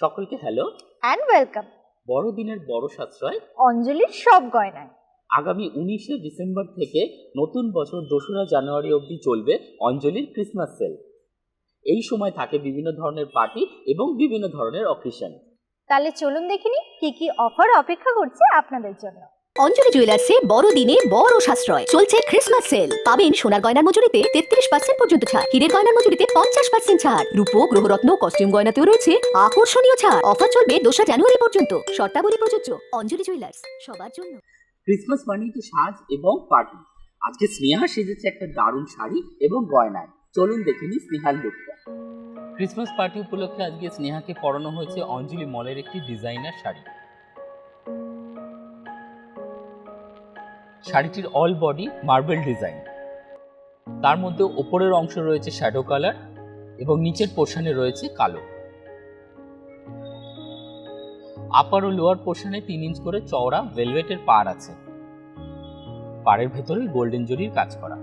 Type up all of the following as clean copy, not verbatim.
সকলকে hello and welcome. বড়দিনের বড় সাশ্রয় অঞ্জলির সব গয়নায় আগামী 19শে ডিসেম্বর থেকে নতুন বছর 2রা জানুয়ারি অবধি চলবে অঞ্জলির ক্রিসমাস সেল। এই সময় থাকে বিভিন্ন ধরনের পার্টি এবং বিভিন্ন ধরনের অকেশন। তাহলে চলুন দেখিনি কি কি অফার অপেক্ষা করছে আপনাদের জন্য। অঞ্জলি জুয়েলার্সে বড়দিনে বড় সাশ্রয় চলছে ক্রিসমাস সেল। পাবেন সোনার গয়নার মজুরিতে 33% পর্যন্ত ছাড়, হীরের গয়নার মজুরিতে 50% ছাড়, রূপো গ্রহরত্ন কস্টিউম গয়নাতেও রয়েছে আকর্ষণীয় ছাড়। অফার চলবে 2 জানুয়ারি পর্যন্ত। শর্তাবলী প্রযোজ্য। অঞ্জলি জুয়েলার্স, সবার জন্য। ক্রিসমাস মানেই তো সাজ এবং পার্টি। আজকে স্নেহা সেজেছে একটা দারুণ শাড়ি এবং গয়নায়। চলুন দেখে নিই স্নেহার লুকটা। ক্রিসমাস পার্টি উপলক্ষে আজকে স্নেহাকে পরানো হয়েছে অঞ্জলি মলের একটি ডিজাইনার শাড়ি। শাড়িটির অল বডি মার্বেল ডিজাইন, তার মধ্যে ওপরের অংশ রয়েছে শ্যাডো কালার এবং নিচের পোর্শনে রয়েছে কালো। আপার ও লোয়ার পোর্শনে 3 ইঞ্চ করে চওড়া ভেলভেটের পাড় আছে। পাড়ের ভেতরে গোল্ডেন জরির কাজ করা।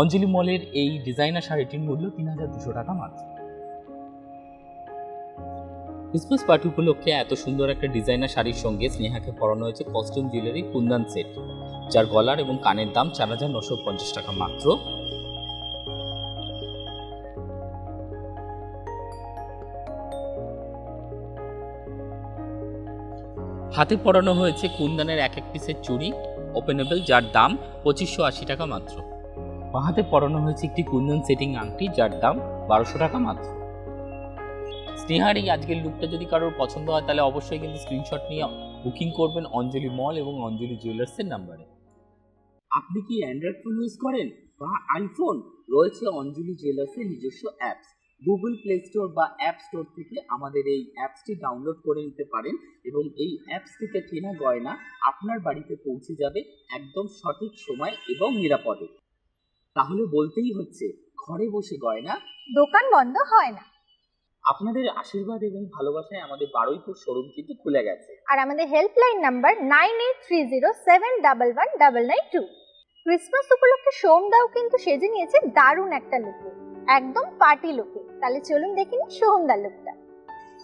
অঞ্জলি মলের এই ডিজাইনার শাড়িটির মূল্য 3200 টাকা মাত্র। ক্রিসমাস পার্টি উপলক্ষে এত সুন্দর একটা ডিজাইনার শাড়ির সঙ্গে স্নেহাকে পরানো হয়েছে কস্টিউম জুয়েলারি কুন্দন সেট, যার গলার এবং কানের দাম 4950 টাকা মাত্র। হাতে পরানো হয়েছে কুন্দনের এক পিসের চুড়ি ওপেনেবল, যার দাম 2580 টাকা মাত্র। বাহাতে পরানো হয়েছে একটি কুন্দন সেটিং আংটি, যার দাম 1200 টাকা মাত্র। স্নেহার এই আজকের লুকটা যদি কারোর পছন্দ হয় তাহলে অবশ্যই কিন্তু স্ক্রিনশট নিয়ে বুকিং করবেন অঞ্জলি মল এবং অঞ্জলি জুয়েলার্সের নাম্বারে। আপনি কি অ্যান্ড্রয়েড ফোন ইউজ করেন বা আইফোন? রয়েছে অঞ্জলি জুয়েলার্সের নিজস্ব অ্যাপস। গুগল প্লে স্টোর বা অ্যাপ স্টোর থেকে আমাদের এই অ্যাপসটি ডাউনলোড করে নিতে পারেন এবং এই অ্যাপস থেকে কেনা গয়না আপনার বাড়িতে পৌঁছে যাবে একদম সঠিক সময় এবং নিরাপদে। তাহলে বলতেই হচ্ছে, ঘরে বসে গয়না, দোকান বন্ধ হয় না। আপনাদের আশীর্বাদ এবং ভালোবাসায় আমাদের বারুইপুর শোরুম কিন্তু খুলে গেছে। আর আমাদের হেল্পলাইন নাম্বার 9830711992। ক্রিসমাস উপলক্ষে সোমদাও কিন্তু সেজে নিয়েছে দারুণ একটা লুকে, একদম পার্টি লুকে। তাহলে চলুন দেখিনি সোমদার লুকটা।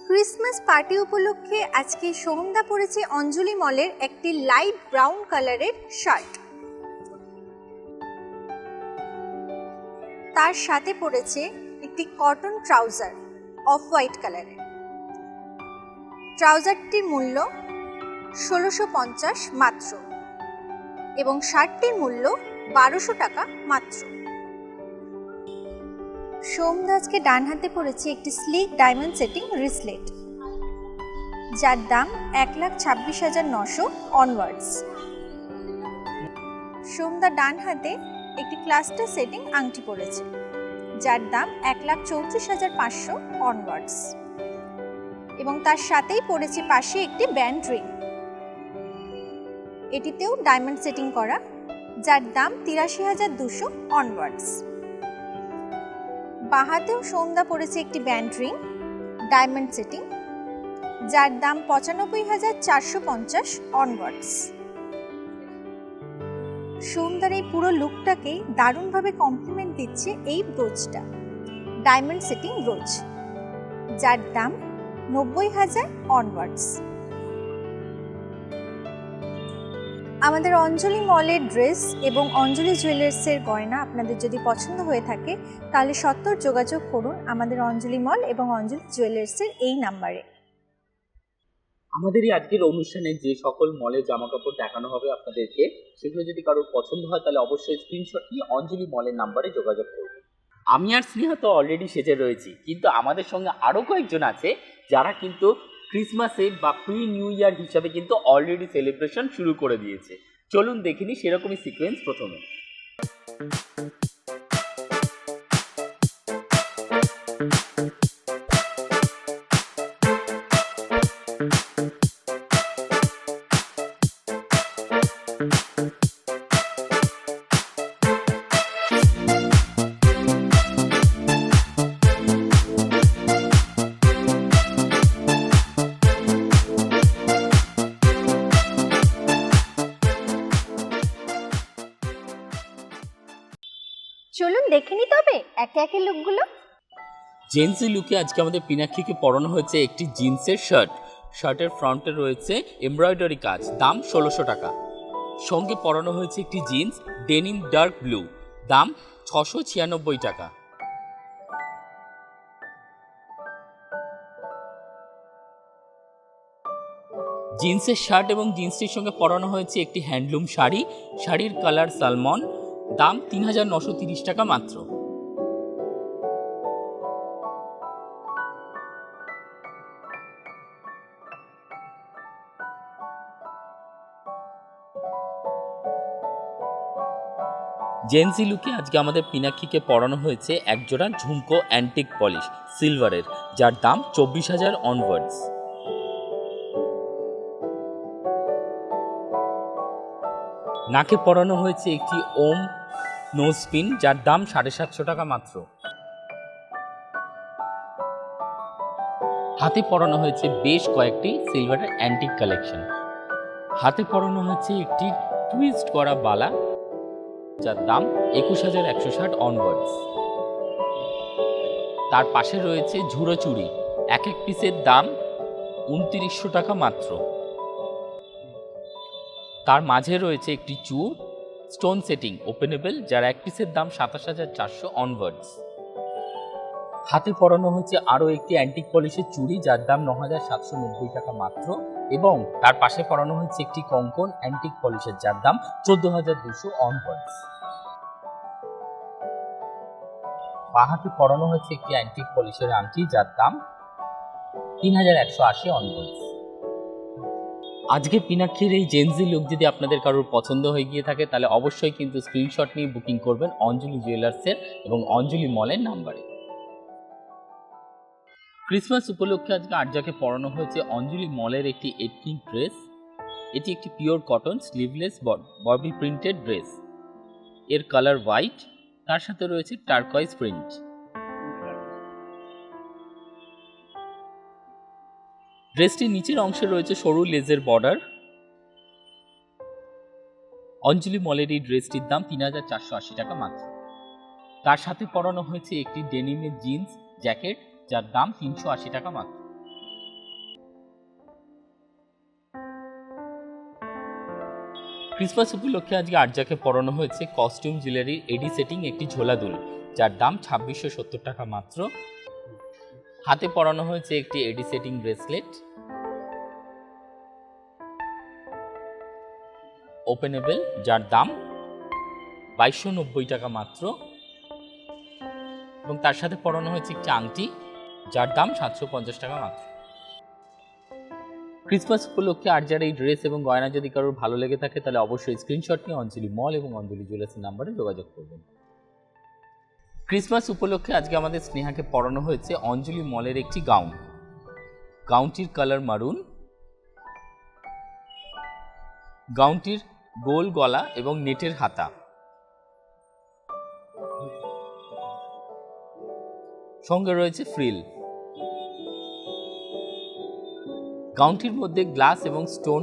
ক্রিসমাস পার্টি উপলক্ষে আজকে সোমদা পরেছে অঞ্জলি মলের একটি লাইট ব্রাউন কালারের শার্ট, তার সাথে পরেছে একটি কটন ট্রাউজার অফ হোয়াইট কালারের। ট্রাউজারটির মূল্য 1650 মাত্র এবং শার্টটির মূল্য 1200 টাকা মাত্র। সোমদা আজকে ডান হাতে পরেছে একটি স্লিক ডায়মন্ড সেটিং রিসলেট, যার দাম 1,26,900 অনওয়ার্ডস। সোমদা ডান হাতে একটি ক্লাস্টার সেটিং আংটি পরেছে, যার দাম 1,34,500 অনওয়ার্ডস এবং তার সাথেই পড়েছে পাশে একটি ব্যান্ড রিং। এটিতেও ডায়মন্ড সেটিং করা, যার দাম 83,200 অনওয়ার্ডস। বাহাতেও সোমদা পড়েছে একটি ব্যান্ড রিং ডায়মন্ড সেটিং, যার দাম 95,450 অনওয়ার্ডস। সোমদার এই পুরো লুকটাকে দারুণভাবে কমপ্লিমেন্ট দিচ্ছে এই ব্রোচটা, ডায়মন্ড সেটিং ব্রোচ, যার দাম 90,000 অনওয়ার্ডস। আমাদের অঞ্জলি মলের ড্রেস এবং অঞ্জলি জুয়েলার্সের গয়না আপনাদের যদি পছন্দ হয়ে থাকে তাহলে সত্বর যোগাযোগ করুন আমাদের অঞ্জলি মল এবং অঞ্জলি জুয়েলার্সের এই নাম্বারে। আমাদের এই আজকের অনুষ্ঠানে যে সকল মলের জামা কাপড় দেখানো হবে আপনাদেরকে, সেগুলো যদি কারোর পছন্দ হয় তাহলে অবশ্যই স্ক্রিনশট নিয়ে অঞ্জলি মলের নাম্বারে যোগাযোগ করুন। আমি আর স্নেহা তো অলরেডি সেজে রয়েছি, কিন্তু আমাদের সঙ্গে আরও কয়েকজন আছে যারা কিন্তু ক্রিসমাসে বা প্রি নিউ ইয়ার হিসাবে কিন্তু অলরেডি সেলিব্রেশন শুরু করে দিয়েছে। চলুন দেখিনি সেরকমই সিকোয়েন্স প্রথমে। চলুন দেখে নি তবে একে একে লুকগুলো। জেন্সি লুকে আজকে আমাদের পিনাক্ষীকে পরানো হয়েছে একটি জিন্সের শার্ট। শার্টের ফ্রন্টে রয়েছে এমব্রয়ডারি কাজ, দাম 1600 টাকা। সঙ্গে পরানো হয়েছে একটি জিন্স ডেনিম ডার্ক ব্লু, দাম 696 টাকা। জিন্সের শার্ট এবং জিন্সটির সঙ্গে পরানো হয়েছে একটি হ্যান্ডলুম শাড়ি, শাড়ির কালার সালমন, দাম 3930 টাকা মাত্র। জেন্সি লুকে আজকে আমাদের পিনাক্ষীকে পরানো হয়েছে একজোড়া ঝুমকো অ্যান্টিক পলিশ সিলভারের, যার দাম 24,000 অনওয়ার্ডস। নাকে পরানো হয়েছে একটি ওম নোজ পিন, যার দাম 750 টাকা মাত্র। হাতে পরানো হয়েছে বেশ কয়েকটি সিলভারের অ্যান্টিক কালেকশন। হাতে পরানো হয়েছে একটি টুইস্ট করা বালা, যার দাম 21,160 অনওয়ার্ডস। তার পাশে রয়েছে ঝুড়ো চুড়ি, এক এক পিসের দাম 2900 টাকা মাত্র। তার মাঝে রয়েছে একটি চূড় স্টোন সেটিং ওপেনেবল, যার এক পিসের দাম 27,400 অনওয়ার্ডস। হাতে পরানো হয়েছে আরও একটি অ্যান্টিক পলিশের চুড়ি, যার দাম 9,790 টাকা মাত্র, এবং তার পাশে পরানো হয়েছে একটি কঙ্কন অ্যান্টিক পলিশের, যার দাম 14,200 অনওয়ার্ডস। বাঁ হাতে পরানো হয়েছে একটি অ্যান্টিক পলিশের আংটি, যার দাম 3,180 অনওয়ার্ডস। আজকে পিনাক্ষীর এই জেন্সি লুক যদি আপনাদের কারোর পছন্দ হয়ে গিয়ে থাকে, তাহলে অবশ্যই কিন্তু স্ক্রিনশট নিয়ে বুকিং করবেন অঞ্জলি জুয়েলার্সের এবং অঞ্জলি মলের নাম্বারে। ক্রিসমাস উপলক্ষে আজকে আর্যাকে পরানো হয়েছে অঞ্জলি মলের একটি এথনিক ড্রেস। এটি একটি pure cotton sleeveless body printed dress. এর কালার হোয়াইট, তার সাথে রয়েছে টার্কয়েজ প্রিন্ট। ড্রেসটির নিচের অংশে রয়েছে সরু লেজের বর্ডার। অঞ্জলি মলের এই ড্রেসটির দাম 3,480 টাকা মাত্র। তার সাথে পরানো হয়েছে একটি ডেনিমের জিন্স জ্যাকেট, যার দাম 380 টাকা মাত্র। ক্রিসমাস উপলক্ষে আজকে আর্যাকে পরানো হয়েছে কস্টিউম জুয়েলারির এডি সেটিং একটি ঝোলা দুল, যার দাম 2670 টাকা মাত্র। হাতে পরানো হয়েছে একটি এডি সেটিং ব্রেসলেট ওপেনেবল, যার দাম 2290 টাকা মাত্র, এবং তার সাথে পরানো হয়েছে একটি আংটি, যার দাম 750 টাকা মাত্র। ক্রিসমাস উপলক্ষে আর্যার এই ড্রেস এবং গয়না যদি কারোর ভালো লেগে থাকে, তাহলে অবশ্যই স্ক্রিনশট নিয়ে অঞ্জলি মল এবং অঞ্জলি জুয়েলার্সের নাম্বারে যোগাযোগ করবেন। ক্রিসমাস উপলক্ষে আজকে আমাদের স্নেহাকে পরানো হয়েছে অঞ্জলি মলের একটি গাউন। গাউনটির কালার মারুন। গাউনটির গোল গলা এবং নেটের হাতা। সঙ্গে রয়েছে ফ্রিল। গাউনটির মধ্যে গ্লাস এবং স্টোন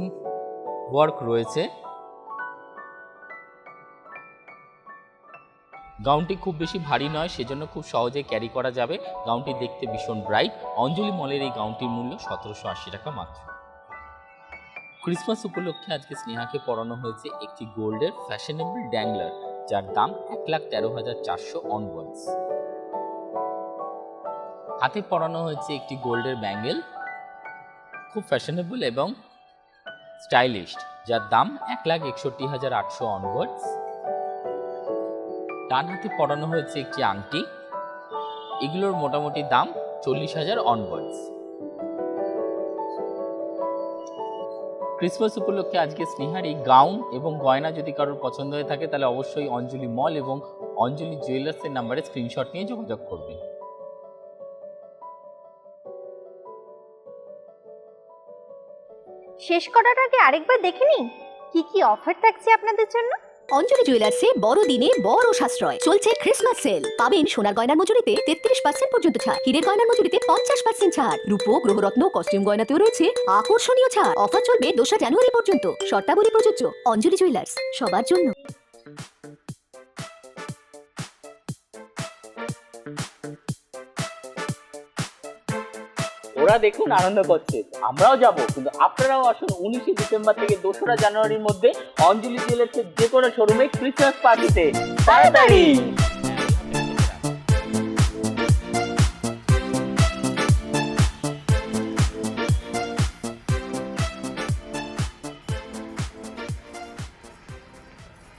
ওয়ার্ক রয়েছে। গাউনটি খুব বেশি ভারী নয়, সেজন্য খুব সহজে ক্যারি করা যাবে। গাউনটি দেখতে ভীষণ ব্রাইট। অঞ্জলি মলের এই গাউনটির মূল্য 1780 টাকা মাত্র। ক্রিসমাস উপলক্ষে আজকে স্নেহাকে পরানো হয়েছে একটি গোল্ডের ফ্যাশনেবল ড্যাংলার, যার দাম 1,13,400 অনওয়ার্ডস। হাতে পরানো হয়েছে একটি গোল্ডের ব্যাঙ্গেল, খুব ফ্যাশনেবল এবং স্টাইলিশ, যার দাম 1,61,800 অনওয়ার্ডস। ডান হাতে পরানো হয়েছে একটি আংটি, এগুলোর মোটামুটি দাম 40,000 অনওয়ার্ডস। ক্রিসমাস উপলক্ষে আজকে স্নেহার এই গাউন এবং গয়না যদি কারোর পছন্দ হয়ে থাকে, তাহলে অবশ্যই অঞ্জলি মল এবং অঞ্জলি জুয়েলার্সের নাম্বারে স্ক্রিনশট নিয়ে যোগাযোগ করবেন। শেষ করার আগে আরেকবার দেখে নিন কি কি অফার থাকছে আপনাদের জন্য। অঞ্জলি জুয়েলার্সে বড়দিনে বড় সাশ্রয় চলছে ক্রিসমাস সেল। পাবেন সোনার গয়নার মজুরিতে 33% পর্যন্ত ছাড়, হীরের গয়নার মজুরিতে 50% ছাড়, রূপো গ্রহরত্ন কস্টিউম গয়নাতেও রয়েছে আকর্ষণীয় ছাড়। অফার চলবে 2 জানুয়ারি পর্যন্ত। শর্তাবলী প্রযোজ্য। অঞ্জলি জুয়েলার্স, সবার জন্য। ওরা দেখুন আনন্দ করছে, আমরাও যাব, কিন্তু আপনারাও আসুন 19 ডিসেম্বর থেকে 2রা জানুয়ারির মধ্যে অঞ্জলি জুয়েলার্সের যে কোনো শোরুমে ক্রিসমাস পার্টিতে। তাড়াতাড়ি।